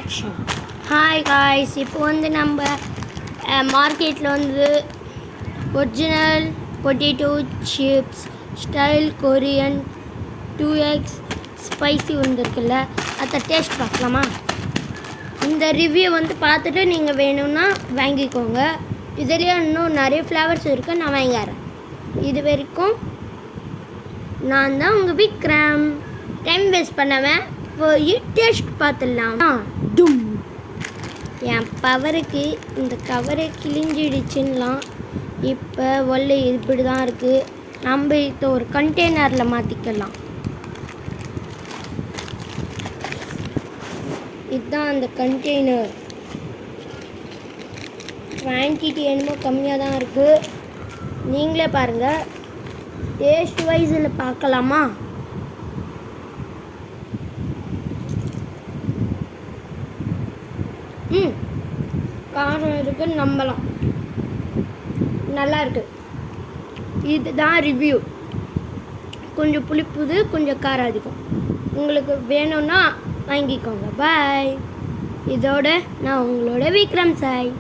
Action. Hi guys, இப்போ வந்து நம்ம மார்க்கெட்டில் வந்து original potato chips style Korean 2x spicy வந்துருக்குல்ல, அதை டேஸ்ட் பார்க்கலாமா? இந்த ரிவ்யூ வந்து பார்த்துட்டு நீங்கள் வேணும்னா வாங்கிக்கோங்க. இதுலேயே இன்னும் நிறைய ஃப்ளேவர்ஸ் இருக்குது, நான் வாங்கிக்கிறேன். இது வரைக்கும் நான் தான் உங்கள் விக்ரம். டைம் வேஸ்ட் பண்ணவேன், போய் டேஸ்ட் பார்த்துடலாம். டும், என் பவருக்கு இந்த கவரை கிழிஞ்சிடுச்சுன்னலாம். இப்போ ஒல்லை இப்படி தான் இருக்குது. நம்ம இதை ஒரு கண்டெய்னரில் மாற்றிக்கலாம். இதுதான் அந்த கண்டெய்னர். குவான்டிட்டி என்னமோ கம்மியாக தான் இருக்குது, நீங்களே பாருங்கள். டேஸ்ட் வைஸில் பார்க்கலாமா? காரம் இருக்குன்னு நம்பலாம், நல்லா இருக்கு. இதுதான் ரிவ்யூ. கொஞ்சம் புளிப்புது, கொஞ்சம் காரம் அதிகம். உங்களுக்கு வேணும்னா வாங்கிக்கோங்க. பாய். இதோட நான் உங்களோட விக்ரம் சாய்.